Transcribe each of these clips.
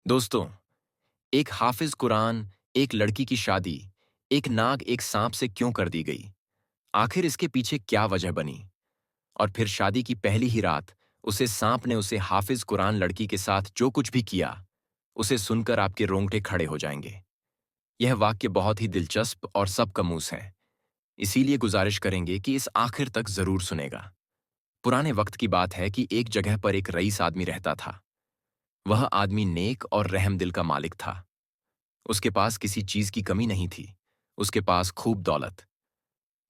दोस्तों, एक हाफिज कुरान, एक लड़की की शादी, एक नाग एक सांप से क्यों कर दी गई? आखिर इसके पीछे क्या वजह बनी? और फिर शादी की पहली ही रात उसे सांप ने उसे हाफिज कुरान लड़की के साथ जो कुछ भी किया, उसे सुनकर आपके रोंगटे खड़े हो जाएंगे। यह वाक्य बहुत ही दिलचस्प और सबकमूस है, इसीलिए गुजारिश करेंगे कि इस आखिर तक जरूर सुनेगा। पुराने वक्त की बात है कि एक जगह पर एक रईस आदमी रहता था। वह आदमी नेक और रहम दिल का मालिक था। उसके पास किसी चीज की कमी नहीं थी। उसके पास खूब दौलत,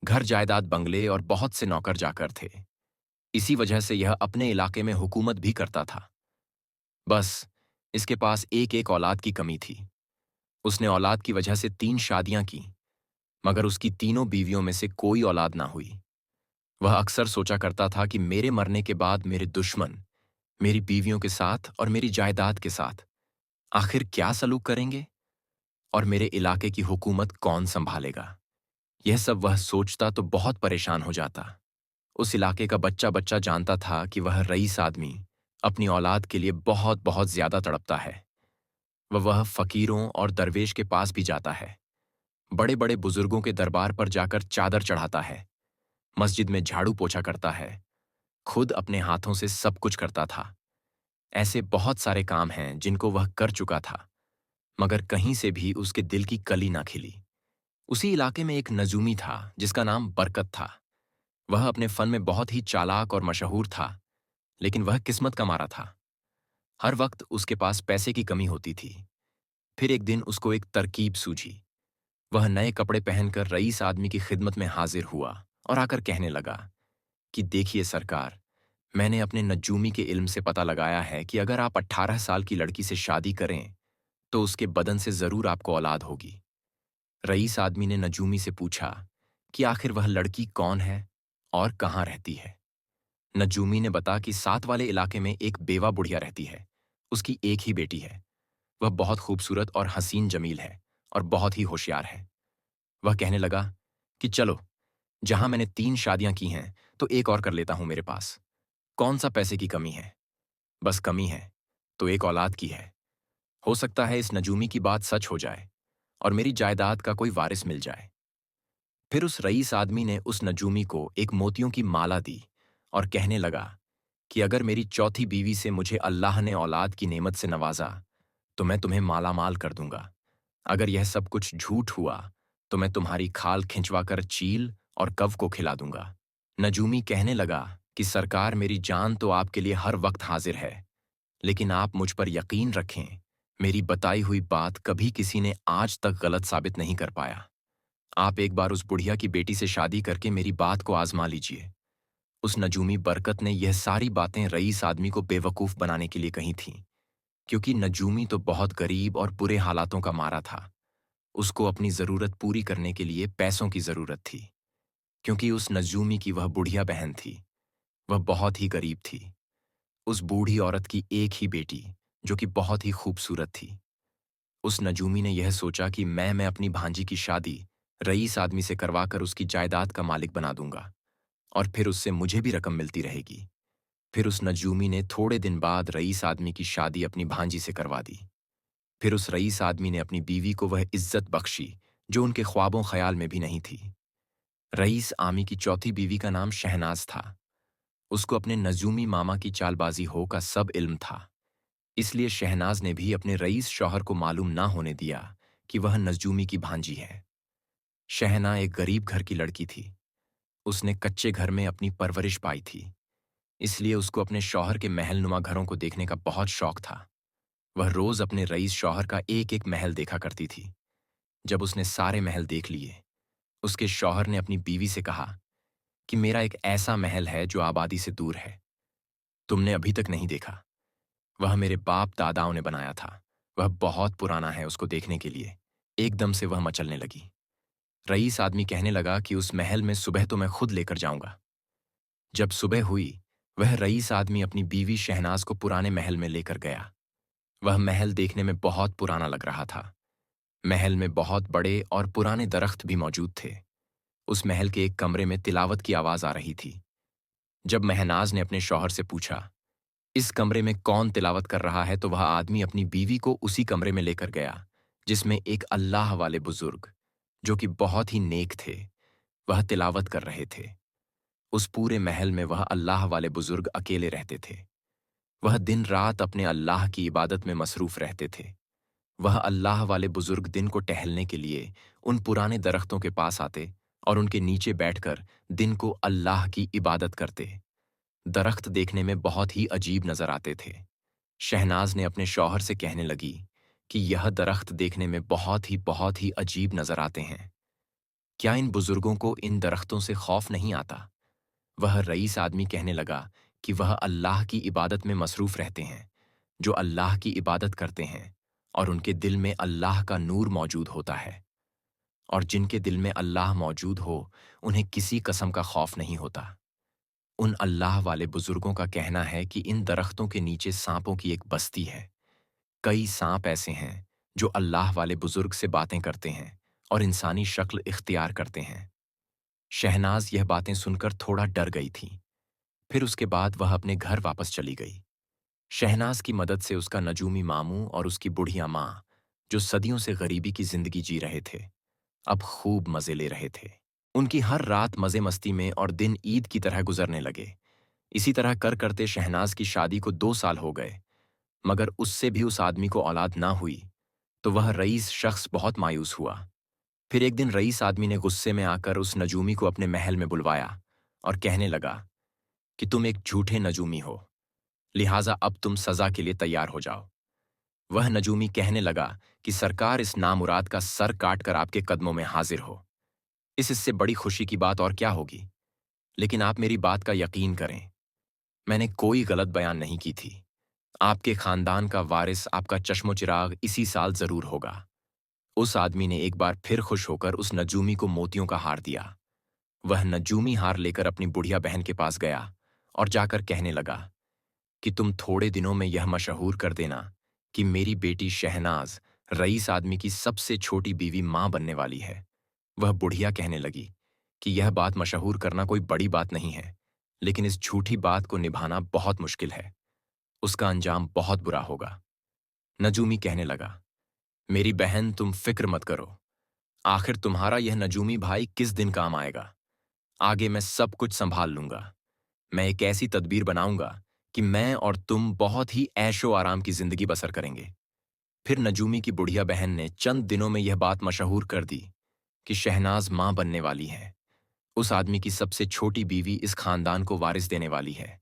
घर जायदाद, बंगले और बहुत से नौकर जाकर थे। इसी वजह से यह अपने इलाके में हुकूमत भी करता था। बस इसके पास एक एक औलाद की कमी थी। उसने औलाद की वजह से 3 शादियां की, मगर उसकी तीनों बीवियों में से कोई औलाद ना हुई। वह अक्सर सोचा करता था कि मेरे मरने के बाद मेरे दुश्मन मेरी बीवियों के साथ और मेरी जायदाद के साथ आखिर क्या सलूक करेंगे, और मेरे इलाके की हुकूमत कौन संभालेगा। यह सब वह सोचता तो बहुत परेशान हो जाता। उस इलाके का बच्चा बच्चा जानता था कि वह रईस आदमी अपनी औलाद के लिए बहुत बहुत ज्यादा तड़पता है। वह फकीरों और दरवेश के पास भी जाता है, बड़े बड़े बुजुर्गों के दरबार पर जाकर चादर चढ़ाता है, मस्जिद में झाड़ू पोछा करता है, खुद अपने हाथों से सब कुछ करता था। ऐसे बहुत सारे काम हैं जिनको वह कर चुका था, मगर कहीं से भी उसके दिल की कली ना खिली। उसी इलाके में एक नजूमी था जिसका नाम बरकत था। वह अपने फन में बहुत ही चालाक और मशहूर था, लेकिन वह किस्मत का मारा था। हर वक्त उसके पास पैसे की कमी होती थी। फिर एक दिन उसको एक तरकीब सूझी। वह नए कपड़े पहनकर रईस आदमी की खिदमत में हाजिर हुआ और आकर कहने लगा कि देखिए सरकार, मैंने अपने नजूमी के इल्म से पता लगाया है कि अगर आप 18 साल की लड़की से शादी करें तो उसके बदन से जरूर आपको औलाद होगी। रईस आदमी ने नजूमी से पूछा कि आखिर वह लड़की कौन है और कहाँ रहती है। नजूमी ने बता कि साथ वाले इलाके में एक बेवा बुढ़िया रहती है। उसकी एक ही बेटी है। वह बहुत खूबसूरत और हसीन जमील है और बहुत ही होशियार है। वह कहने लगा कि चलो, जहां मैंने 3 शादियां की हैं तो एक और कर लेता हूं मेरे पास। कौन सा पैसे की कमी है? बस कमी है तो एक औलाद की है। हो सकता है इस नजूमी की बात सच हो जाए और मेरी जायदाद का कोई वारिस मिल जाए। फिर उस रईस आदमी ने उस नजूमी को एक मोतियों की माला दी और कहने लगा कि अगर मेरी चौथी बीवी से मुझे अल्लाह ने औलाद की नेमत से नवाजा तो मैं तुम्हें मालामाल कर दूंगा। अगर यह सब कुछ झूठ हुआ तो मैं तुम्हारी खाल खिंचवाकर चील और कव को खिला दूंगा। नजूमी कहने लगा कि सरकार, मेरी जान तो आपके लिए हर वक्त हाजिर है, लेकिन आप मुझ पर यकीन रखें, मेरी बताई हुई बात कभी किसी ने आज तक गलत साबित नहीं कर पाया। आप एक बार उस बुढ़िया की बेटी से शादी करके मेरी बात को आजमा लीजिए। उस नजूमी बरकत ने यह सारी बातें रईस आदमी को बेवकूफ बनाने के लिए कही थीं, क्योंकि नजूमी तो बहुत गरीब और बुरे हालातों का मारा था। उसको अपनी जरूरत पूरी करने के लिए पैसों की जरूरत थी, क्योंकि उस नजूमी की वह बुढ़िया बहन थी। वह बहुत ही गरीब थी। उस बूढ़ी औरत की एक ही बेटी, जो कि बहुत ही खूबसूरत थी। उस नजूमी ने यह सोचा कि मैं अपनी भांजी की शादी रईस आदमी से करवाकर उसकी जायदाद का मालिक बना दूंगा और फिर उससे मुझे भी रकम मिलती रहेगी। फिर उस नजूमी ने थोड़े दिन बाद रईस आदमी की शादी अपनी भांजी से करवा दी। फिर उस रईस आदमी ने अपनी बीवी को वह इज्जत बख्शी जो उनके ख्वाबों ख्याल में भी नहीं थी। रईस आमी की चौथी बीवी का नाम शहनाज था। उसको अपने नजूमी मामा की चालबाजी हो का सब इल्म था, इसलिए शहनाज ने भी अपने रईस शौहर को मालूम ना होने दिया कि वह नजूमी की भांजी है। शहना एक गरीब घर की लड़की थी। उसने कच्चे घर में अपनी परवरिश पाई थी, इसलिए उसको अपने शौहर के महलनुमा घरों को देखने का बहुत शौक था। वह रोज अपने रईस शौहर का एक एक महल देखा करती थी। जब उसने सारे महल देख लिए, उसके शौहर ने अपनी बीवी से कहा कि मेरा एक ऐसा महल है जो आबादी से दूर है, तुमने अभी तक नहीं देखा। वह मेरे बाप दादाओं ने बनाया था। वह बहुत पुराना है, उसको देखने के लिए। एकदम से वह मचलने लगी। रईस आदमी कहने लगा कि उस महल में सुबह तो मैं खुद लेकर जाऊंगा। जब सुबह हुई, वह रईस आदमी अपनी बीवी शहनाज को पुराने महल में लेकर गया। वह महल देखने में बहुत पुराना लग रहा था। महल में बहुत बड़े और पुराने दरख्त भी मौजूद थे। उस महल के एक कमरे में तिलावत की आवाज आ रही थी। जब महनाज ने अपने शौहर से पूछा इस कमरे में कौन तिलावत कर रहा है? तो वह आदमी अपनी बीवी को उसी कमरे में लेकर गया, जिसमें एक अल्लाह वाले बुजुर्ग, जो कि बहुत ही नेक थे, वह तिलावत कर रहे थे। उस पूरे महल में वह अल्लाह वाले बुजुर्ग अकेले रहते थे। वह दिन रात अपने अल्लाह की इबादत में मसरूफ रहते थे। वह अल्लाह वाले बुजुर्ग दिन को टहलने के लिए उन पुराने दरख्तों के पास आते और उनके नीचे बैठकर दिन को अल्लाह की इबादत करते। दरख्त देखने में बहुत ही अजीब नजर आते थे। शहनाज ने अपने शौहर से कहने लगी कि यह दरख्त देखने में बहुत ही अजीब नजर आते हैं। क्या इन बुजुर्गों को इन दरख्तों से खौफ नहीं आता? वह रईस आदमी कहने लगा कि वह अल्लाह की इबादत में मसरूफ रहते हैं। जो अल्लाह की इबादत करते हैं और उनके दिल में अल्लाह का नूर मौजूद होता है, और जिनके दिल में अल्लाह मौजूद हो, उन्हें किसी कसम का खौफ नहीं होता। उन अल्लाह वाले बुजुर्गों का कहना है कि इन दरख्तों के नीचे सांपों की एक बस्ती है। कई सांप ऐसे हैं जो अल्लाह वाले बुजुर्ग से बातें करते हैं और इंसानी शक्ल इख्तियार करते हैं। शहनाज यह बातें सुनकर थोड़ा डर गई थी। फिर उसके बाद वह अपने घर वापस चली गई। शहनाज की मदद से उसका नजूमी मामू और उसकी बुढ़िया माँ, जो सदियों से गरीबी की जिंदगी जी रहे थे, अब खूब मजे ले रहे थे। उनकी हर रात मजे मस्ती में और दिन ईद की तरह गुजरने लगे। इसी तरह कर करते शहनाज की शादी को 2 साल हो गए, मगर उससे भी उस आदमी को औलाद ना हुई। तो वह रईस शख्स बहुत मायूस हुआ। फिर एक दिन रईस आदमी ने गुस्से में आकर उस नजूमी को अपने महल में बुलवाया और कहने लगा कि तुम एक झूठे नजूमी हो, लिहाजा अब तुम सजा के लिए तैयार हो जाओ। वह नजूमी कहने लगा कि सरकार, इस नामुराद का सर काट कर आपके कदमों में हाजिर हो। इससे बड़ी खुशी की बात और क्या होगी। लेकिन आप मेरी बात का यकीन करें, मैंने कोई गलत बयान नहीं की थी। आपके खानदान का वारिस, आपका चश्मो चिराग इसी साल जरूर होगा। उस आदमी ने एक बार फिर खुश होकर उस नजूमी को मोतियों का हार दिया। वह नजूमी हार लेकर अपनी बुढ़िया बहन के पास गया और जाकर कहने लगा कि तुम थोड़े दिनों में यह मशहूर कर देना कि मेरी बेटी शहनाज रईस आदमी की सबसे छोटी बीवी मां बनने वाली है। वह बुढ़िया कहने लगी कि यह बात मशहूर करना कोई बड़ी बात नहीं है, लेकिन इस झूठी बात को निभाना बहुत मुश्किल है। उसका अंजाम बहुत बुरा होगा। नजूमी कहने लगा, मेरी बहन, तुम फिक्र मत करो। आखिर तुम्हारा यह नजूमी भाई किस दिन काम आएगा। आगे मैं सब कुछ संभाल लूंगा। मैं एक ऐसी तदबीर बनाऊंगा कि मैं और तुम बहुत ही ऐशो आराम की जिंदगी बसर करेंगे। फिर नजूमी की बुढ़िया बहन ने चंद दिनों में यह बात मशहूर कर दी कि शहनाज मां बनने वाली है। उस आदमी की सबसे छोटी बीवी इस खानदान को वारिस देने वाली है।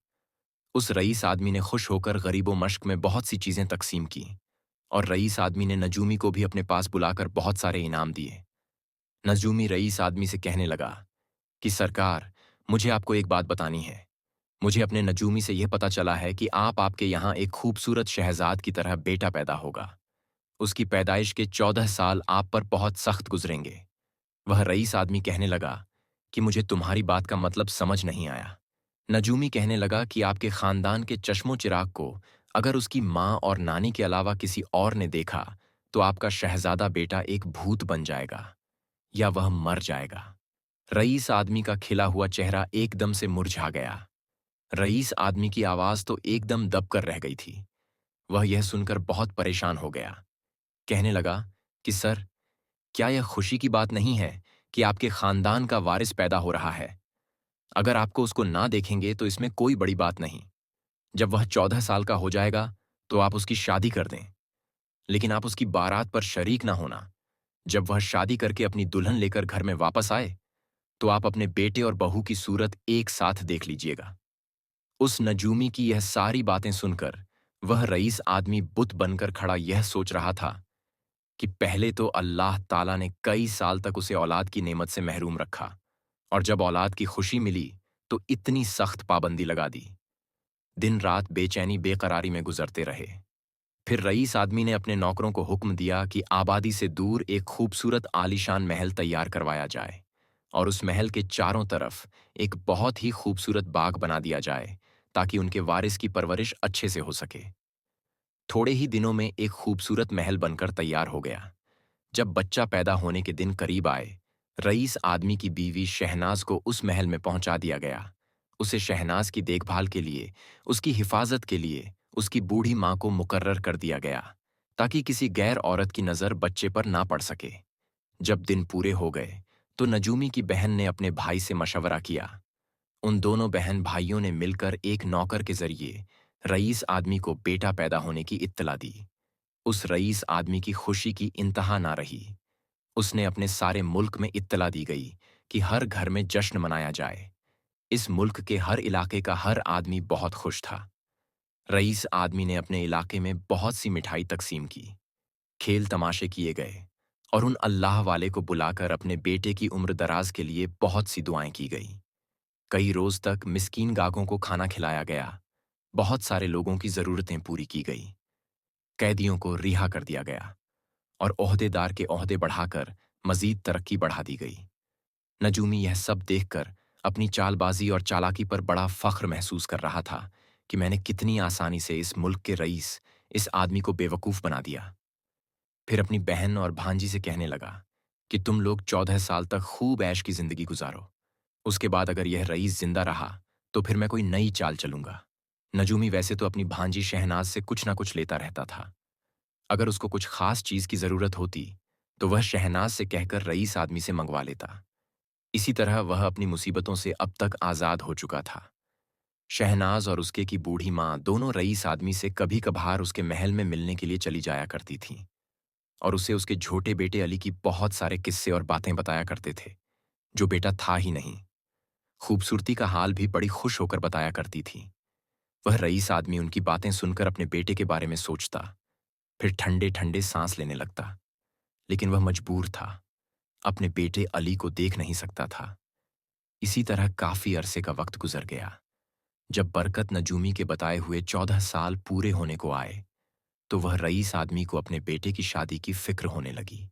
उस रईस आदमी ने खुश होकर गरीबों मश्क में बहुत सी चीजें तकसीम की, और रईस आदमी ने नजूमी को भी अपने पास बुलाकर बहुत सारे इनाम दिए। नजूमी रईस आदमी से कहने लगा कि सरकार, मुझे आपको एक बात बतानी है। मुझे अपने नजूमी से यह पता चला है कि आपके यहाँ एक खूबसूरत शहजाद की तरह बेटा पैदा होगा। उसकी पैदाइश के 14 साल आप पर बहुत सख्त गुजरेंगे। वह रईस आदमी कहने लगा कि मुझे तुम्हारी बात का मतलब समझ नहीं आया। नजूमी कहने लगा कि आपके खानदान के चश्मो चिराग को अगर उसकी माँ और नानी के अलावा किसी और ने देखा, तो आपका शहजादा बेटा एक भूत बन जाएगा या वह मर जाएगा। रईस आदमी का खिला हुआ चेहरा एकदम से मुरझा गया। रईस आदमी की आवाज तो एकदम दबकर रह गई थी। वह यह सुनकर बहुत परेशान हो गया। कहने लगा कि सर, क्या यह खुशी की बात नहीं है कि आपके खानदान का वारिस पैदा हो रहा है? अगर आपको उसको ना देखेंगे तो इसमें कोई बड़ी बात नहीं। जब वह 14 साल का हो जाएगा तो आप उसकी शादी कर दें, लेकिन आप उसकी बारात पर शरीक ना होना। जब वह शादी करके अपनी दुल्हन लेकर घर में वापस आए, तो आप अपने बेटे और बहू की सूरत एक साथ देख लीजिएगा। उस नजूमी की यह सारी बातें सुनकर वह रईस आदमी बुत बनकर खड़ा यह सोच रहा था कि पहले तो अल्लाह ताला ने कई साल तक उसे औलाद की नेमत से महरूम रखा, और जब औलाद की खुशी मिली तो इतनी सख्त पाबंदी लगा दी। दिन रात बेचैनी बेकरारी में गुजरते रहे। फिर रईस आदमी ने अपने नौकरों को हुक्म दिया कि आबादी से दूर एक खूबसूरत आलीशान महल तैयार करवाया जाए, और उस महल के चारों तरफ एक बहुत ही खूबसूरत बाग बना दिया जाए, ताकि उनके वारिस की परवरिश अच्छे से हो सके। थोड़े ही दिनों में एक खूबसूरत महल बनकर तैयार हो गया। जब बच्चा पैदा होने के दिन करीब आए, रईस आदमी की बीवी शहनाज को उस महल में पहुंचा दिया गया उसे शहनाज की देखभाल के लिए, उसकी हिफाजत के लिए उसकी बूढ़ी माँ को मुकर्रर कर दिया गया, ताकि किसी गैर औरत की नज़र बच्चे पर ना पड़ सके। जब दिन पूरे हो गए, तो नजूमी की बहन ने अपने भाई से मशवरा किया। उन दोनों बहन भाइयों ने मिलकर एक नौकर के जरिए रईस आदमी को बेटा पैदा होने की इत्तला दी। उस रईस आदमी की खुशी की इंतहा ना रही। उसने अपने सारे मुल्क में इत्तला दी गई कि हर घर में जश्न मनाया जाए। इस मुल्क के हर इलाके का हर आदमी बहुत खुश था। रईस आदमी ने अपने इलाके में बहुत सी मिठाई तकसीम की, खेल तमाशे किए गए और उन अल्लाह वाले को बुलाकर अपने बेटे की उम्र दराज के लिए बहुत सी दुआएं की गई। कई रोज तक मिस्कीन गागों को खाना खिलाया गया। बहुत सारे लोगों की जरूरतें पूरी की गई। कैदियों को रिहा कर दिया गया और ओहदेदार के ओहदे बढ़ाकर मजीद तरक्की बढ़ा दी गई। नजूमी यह सब देखकर अपनी चालबाजी और चालाकी पर बड़ा फख्र महसूस कर रहा था कि मैंने कितनी आसानी से इस मुल्क के रईस, इस आदमी को बेवकूफ बना दिया। फिर अपनी बहन और भांजी से कहने लगा कि तुम लोग 14 साल तक खूब ऐश की जिंदगी गुजारो। उसके बाद अगर यह रईस जिंदा रहा तो फिर मैं कोई नई चाल चलूंगा। नजूमी वैसे तो अपनी भांजी शहनाज से कुछ ना कुछ लेता रहता था। अगर उसको कुछ खास चीज की जरूरत होती तो वह शहनाज से कहकर रईस आदमी से मंगवा लेता। इसी तरह वह अपनी मुसीबतों से अब तक आजाद हो चुका था। शहनाज और उसके की बूढ़ी माँ दोनों रईस आदमी से कभी कभार उसके महल में मिलने के लिए चली जाया करती थीं और उसे उसके छोटे बेटे अली की बहुत सारे किस्से और बातें बताया करते थे, जो बेटा था ही नहीं। खूबसूरती का हाल भी बड़ी खुश होकर बताया करती थी। वह रईस आदमी उनकी बातें सुनकर अपने बेटे के बारे में सोचता, फिर ठंडे ठंडे सांस लेने लगता। लेकिन वह मजबूर था, अपने बेटे अली को देख नहीं सकता था। इसी तरह काफी अरसे का वक्त गुजर गया। जब बरकत नजूमी के बताए हुए 14 साल पूरे होने को आए, तो वह रईस आदमी को अपने बेटे की शादी की फिक्र होने लगी।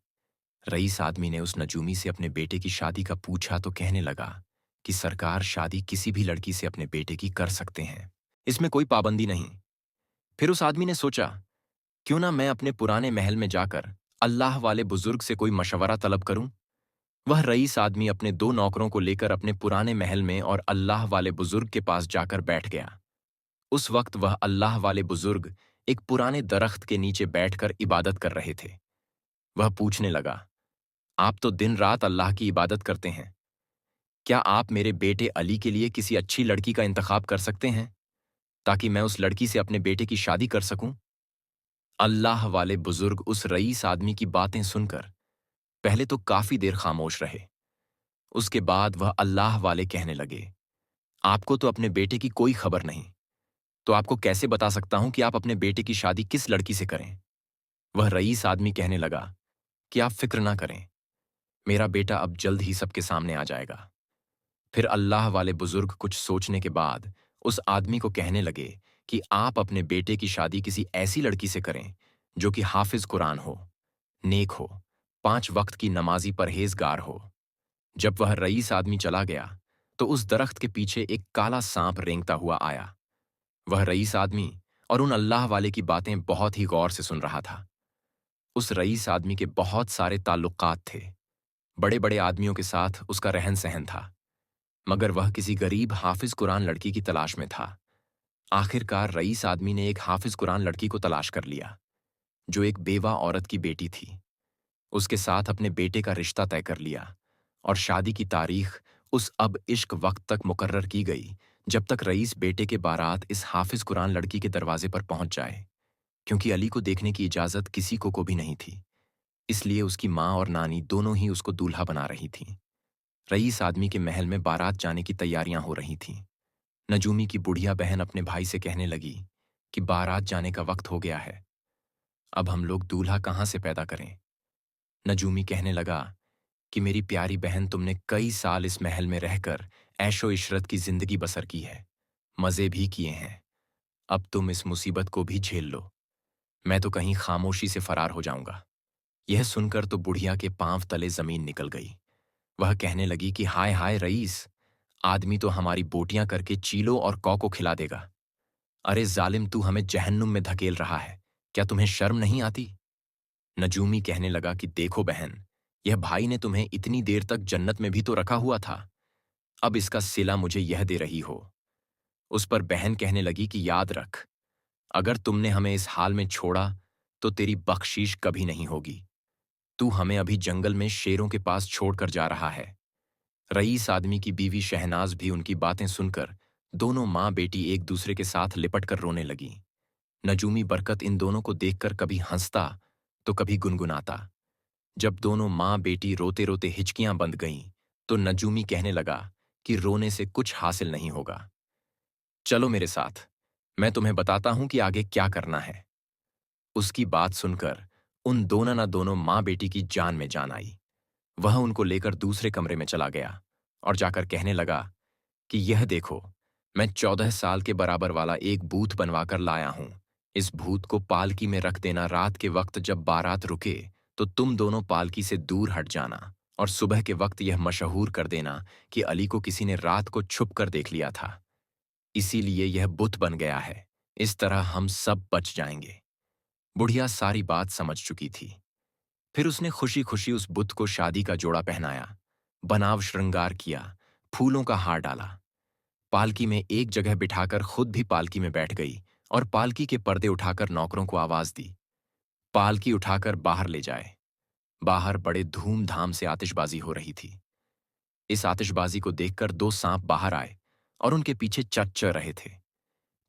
रईस आदमी ने उस नजूमी से अपने बेटे की शादी का पूछा तो कहने लगा कि सरकार शादी किसी भी लड़की से अपने बेटे की कर सकते हैं, इसमें कोई पाबंदी नहीं। फिर उस आदमी ने सोचा, क्यों ना मैं अपने पुराने महल में जाकर अल्लाह वाले बुजुर्ग से कोई मशवरा तलब करूं। वह रईस आदमी अपने 2 नौकरों को लेकर अपने पुराने महल में और अल्लाह वाले बुजुर्ग के पास जाकर बैठ गया। उस वक्त वह अल्लाह वाले बुजुर्ग एक पुराने दरख्त के नीचे बैठकर इबादत कर रहे थे। वह पूछने लगा, आप तो दिन रात अल्लाह की इबादत करते हैं, क्या आप मेरे बेटे अली के लिए किसी अच्छी लड़की का इंतखाब कर सकते हैं, ताकि मैं उस लड़की से अपने बेटे की शादी कर सकूं। अल्लाह वाले बुजुर्ग उस रईस आदमी की बातें सुनकर पहले तो काफी देर खामोश रहे। उसके बाद वह अल्लाह वाले कहने लगे, आपको तो अपने बेटे की कोई खबर नहीं, तो आपको कैसे बता सकता हूं कि आप अपने बेटे की शादी किस लड़की से करें। वह रईस आदमी कहने लगा कि आप फिक्र ना करें, मेरा बेटा अब जल्द ही सबके सामने आ जाएगा। फिर अल्लाह वाले बुजुर्ग कुछ सोचने के बाद उस आदमी को कहने लगे कि आप अपने बेटे की शादी किसी ऐसी लड़की से करें जो कि हाफिज कुरान हो, नेक हो, 5 वक्त की नमाजी परहेजगार हो। जब वह रईस आदमी चला गया तो उस दरख्त के पीछे एक काला सांप रेंगता हुआ आया। वह रईस आदमी और उन अल्लाह वाले की बातें बहुत ही गौर से सुन रहा था। उस रईस आदमी के बहुत सारे ताल्लुकात थे। बड़े बड़े आदमियों के साथ उसका रहन सहन था, मगर वह किसी गरीब हाफिज कुरान लड़की की तलाश में था। आखिरकार रईस आदमी ने एक हाफिज कुरान लड़की को तलाश कर लिया, जो एक बेवा औरत की बेटी थी। उसके साथ अपने बेटे का रिश्ता तय कर लिया और शादी की तारीख उस अब इश्क वक्त तक मुकर्रर की गई, जब तक रईस बेटे के बारात इस हाफिज कुरान लड़की के दरवाजे पर पहुंच जाए। क्योंकि अली को देखने की इजाजत किसी को भी नहीं थी, इसलिए उसकी माँ और नानी दोनों ही उसको दूल्हा बना रही थीं। रईस आदमी के महल में बारात जाने की तैयारियां हो रही थीं। नजूमी की बुढ़िया बहन अपने भाई से कहने लगी कि बारात जाने का वक्त हो गया है, अब हम लोग दूल्हा कहाँ से पैदा करें। नजूमी कहने लगा कि मेरी प्यारी बहन, तुमने कई साल इस महल में रहकर ऐशो इशरत की जिंदगी बसर की है, मजे भी किए हैं। अब तुम इस मुसीबत को भी झेल लो, मैं तो कहीं खामोशी से फरार हो जाऊंगा। यह सुनकर तो बुढ़िया के पांव तले जमीन निकल गई। वह कहने लगी कि हाय हाय रईस, आदमी तो हमारी बोटियां करके चीलों और कौ को खिला देगा। अरे जालिम, तू हमें जहन्नुम में धकेल रहा है, क्या तुम्हें शर्म नहीं आती। नजूमी कहने लगा कि देखो बहन, यह भाई ने तुम्हें इतनी देर तक जन्नत में भी तो रखा हुआ था, अब इसका सिला मुझे यह दे रही हो। उस पर बहन कहने लगी कि याद रख, अगर तुमने हमें इस हाल में छोड़ा तो तेरी बख्शीश कभी नहीं होगी। तू हमें अभी जंगल में शेरों के पास छोड़कर जा रहा है। रईस आदमी की बीवी शहनाज भी उनकी बातें सुनकर दोनों माँ बेटी एक दूसरे के साथ लिपट कर रोने लगी। नजूमी बरकत इन दोनों को देखकर कभी हंसता तो कभी गुनगुनाता। जब दोनों माँ बेटी रोते रोते हिचकियां बंध गईं, तो नजूमी कहने लगा कि रोने से कुछ हासिल नहीं होगा। चलो मेरे साथ, मैं तुम्हें बताता हूं कि आगे क्या करना है। उसकी बात सुनकर उन दोनों न दोनों माँ बेटी की जान में जान आई। वह उनको लेकर दूसरे कमरे में चला गया और जाकर कहने लगा कि यह देखो, मैं 14 साल के बराबर वाला एक भूत बनवाकर लाया हूं। इस भूत को पालकी में रख देना। रात के वक्त जब बारात रुके तो तुम दोनों पालकी से दूर हट जाना और सुबह के वक्त यह मशहूर कर देना कि अली को किसी ने रात को छुप कर देख लिया था, इसीलिए यह बुत बन गया है। इस तरह हम सब बच जाएंगे। बुढ़िया सारी बात समझ चुकी थी। फिर उसने खुशी खुशी उस बुत को शादी का जोड़ा पहनाया, बनाव श्रृंगार किया, फूलों का हार डाला, पालकी में एक जगह बिठाकर खुद भी पालकी में बैठ गई और पालकी के पर्दे उठाकर नौकरों को आवाज दी, पालकी उठाकर बाहर ले जाए। बाहर बड़े धूमधाम से आतिशबाजी हो रही थी। इस आतिशबाजी को देखकर दो सांप बाहर आए और उनके पीछे चर रहे थे।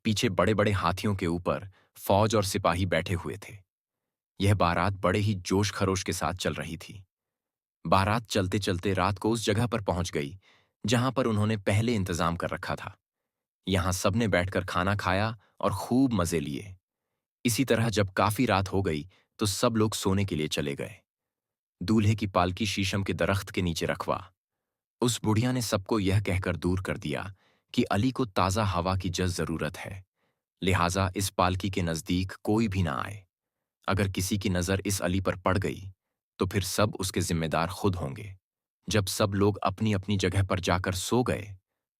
पीछे बड़े बड़े हाथियों के ऊपर फौज और सिपाही बैठे हुए थे। यह बारात बड़े ही जोश खरोश के साथ चल रही थी। बारात चलते चलते रात को उस जगह पर पहुंच गई जहां पर उन्होंने पहले इंतजाम कर रखा था। यहां सबने बैठकर खाना खाया और खूब मजे लिए। इसी तरह जब काफी रात हो गई तो सब लोग सोने के लिए चले गए। दूल्हे की पालकी शीशम के दरख्त के नीचे रखवा। उस बुढ़िया ने सबको यह कहकर दूर कर दिया कि अली को ताज़ा हवा की जरूरत है, लिहाजा इस पालकी के नजदीक कोई भी ना आए। अगर किसी की नजर इस अली पर पड़ गई तो फिर सब उसके जिम्मेदार खुद होंगे। जब सब लोग अपनी अपनी जगह पर जाकर सो गए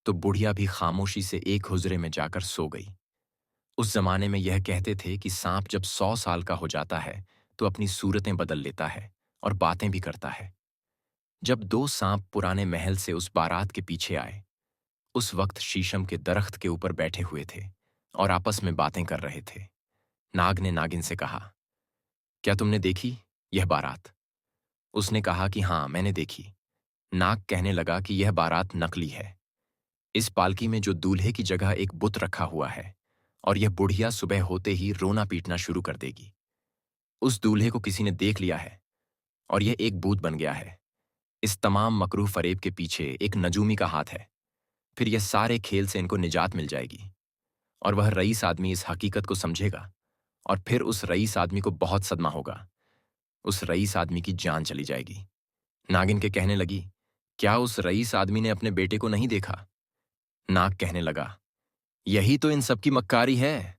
तो बुढ़िया भी खामोशी से एक हुजरे में जाकर सो गई। उस जमाने में यह कहते थे कि सांप जब 100 साल का हो जाता है तो अपनी सूरतें बदल लेता है और बातें भी करता है। जब दो सांप पुराने महल से उस बारात के पीछे आए, उस वक्त शीशम के दरख्त के ऊपर बैठे हुए थे और आपस में बातें कर रहे थे। नाग ने नागिन से कहा, क्या तुमने देखी यह बारात? उसने कहा कि हाँ, मैंने देखी। नाग कहने लगा कि यह बारात नकली है। इस पालकी में जो दूल्हे की जगह एक बुत रखा हुआ है और यह बुढ़िया सुबह होते ही रोना पीटना शुरू कर देगी। उस दूल्हे को किसी ने देख लिया है और यह एक भूत बन गया है। इस तमाम मकरूह फरेब के पीछे एक नजूमी का हाथ है। फिर यह सारे खेल से इनको निजात मिल जाएगी और वह रईस आदमी इस हकीकत को समझेगा और फिर उस रईस आदमी को बहुत सदमा होगा। उस रईस आदमी की जान चली जाएगी। नागिन के कहने लगी, क्या उस रईस आदमी ने अपने बेटे को नहीं देखा? नाग कहने लगा, यही तो इन सबकी मक्कारी है।